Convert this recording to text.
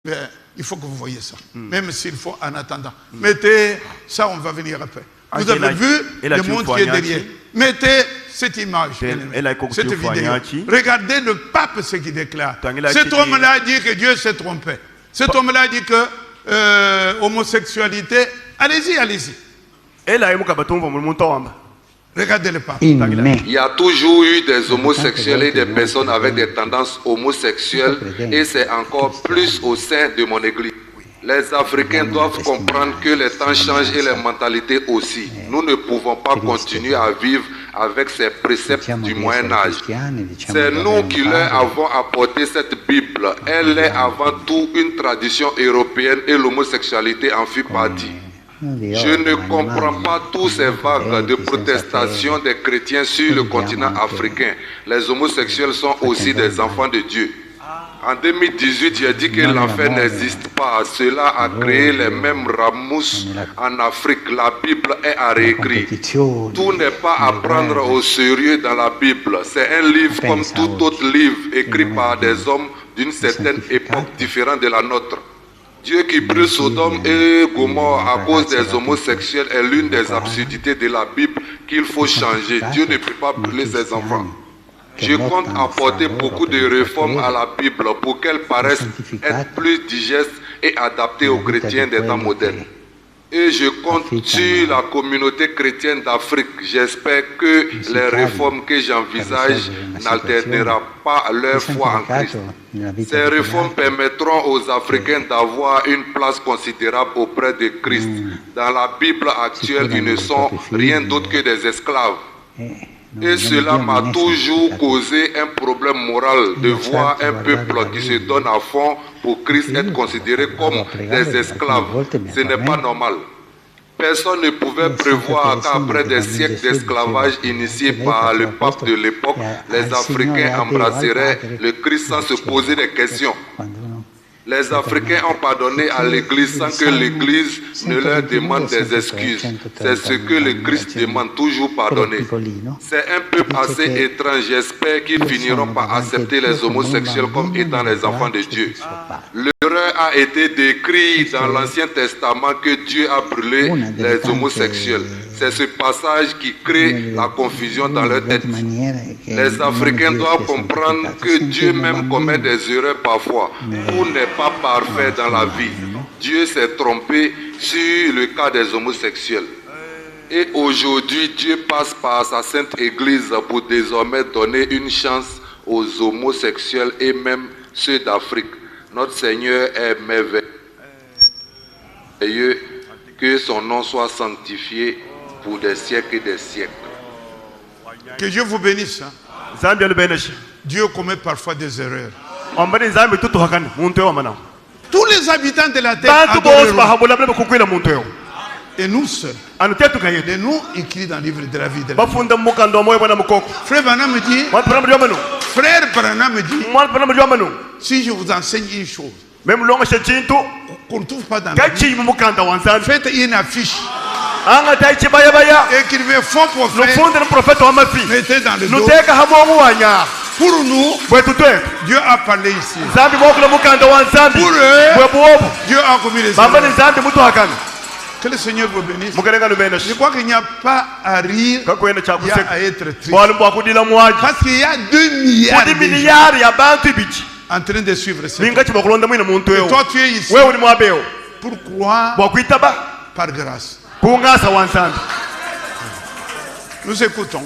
Mais il faut que vous voyez ça. Même s'il faut en attendant. Mettez ça, on va venir après. Vous avez vu le monde qui est derrière. Mettez cette image, cette vidéo. Regardez le pape ce qu'il déclare. Cet homme-là a dit que Dieu s'est trompé. Cet homme-là a dit que homosexualité, allez-y, allez-y. Regardez le pape. Il y a toujours eu des homosexuels et des personnes avec des tendances homosexuelles et c'est encore plus au sein de mon église. Les Africains doivent comprendre que les temps changent et les mentalités aussi. Nous ne pouvons pas continuer à vivre avec ces préceptes du Moyen-Âge. C'est nous qui leur avons apporté cette Bible. Elle est avant tout une tradition européenne et l'homosexualité en fait partie. Je ne comprends pas tous ces vagues de protestation des chrétiens sur le continent africain. Les homosexuels sont aussi des enfants de Dieu. En 2018, j'ai dit que l'enfer n'existe pas. Cela a créé les mêmes ramousses en Afrique. La Bible est à réécrire. Tout n'est pas à prendre au sérieux dans la Bible. C'est un livre comme tout autre livre écrit par des hommes d'une certaine époque différente de la nôtre. Dieu qui brûle Sodome et Gomorrhe à cause des homosexuels est l'une des absurdités de la Bible qu'il faut changer. Dieu ne peut pas brûler ses enfants. Je compte apporter beaucoup de réformes à la Bible pour qu'elle paraisse être plus digeste et adaptée aux chrétiens des temps modernes. Et je compte sur la communauté chrétienne d'Afrique. J'espère que les réformes que j'envisage n'altéreront pas leur foi en Christ. Ces réformes permettront aux Africains d'avoir une place considérable auprès de Christ. Dans la Bible actuelle, ils ne sont rien d'autre que des esclaves. Et cela m'a toujours causé un problème moral de voir un peuple qui se donne à fond pour Christ être considéré comme des esclaves. Ce n'est pas normal. Personne ne pouvait prévoir qu'après des siècles d'esclavage initiés par le pape de l'époque, les Africains embrasseraient le Christ sans se poser des questions. Les Africains ont pardonné à l'Église sans que l'Église ne leur demande des excuses. C'est ce que le Christ demande, toujours pardonner. C'est un peuple assez étrange. J'espère qu'ils finiront par accepter les homosexuels comme étant les enfants de Dieu. L'erreur a été décrite dans l'Ancien Testament que Dieu a brûlé les homosexuels. C'est ce passage qui crée la confusion dans leur tête. Les Africains doivent comprendre que Dieu même commet des erreurs parfois. Tout n'est pas parfait dans la vie. Dieu s'est trompé sur le cas des homosexuels. Et aujourd'hui, Dieu passe par sa sainte Église pour désormais donner une chance aux homosexuels et même ceux d'Afrique. Notre Seigneur est merveilleux. Que son nom soit sanctifié pour des siècles et des siècles. Que Dieu vous bénisse. Dieu commet parfois des erreurs. Tous les habitants de la terre adoreront. Et nous seuls. Et nous écrits dans le livre de la vie de la vie. Frère Branham me dit, si je vous enseigne une chose, qu'on ne trouve pas dans la Bible, faites une affiche. Écrivez fond prophète, mettez dans le dos. Pour nous, Dieu a parlé ici. Pour eux, Dieu a commis les erreurs. Que le Seigneur vous bénisse. Je crois qu'il n'y a pas à rire, il y a à être triste. Parce qu'il y a 2 milliards en train de suivre ça. Et toi tu es ici. Pourquoi? Par grâce. Nous écoutons.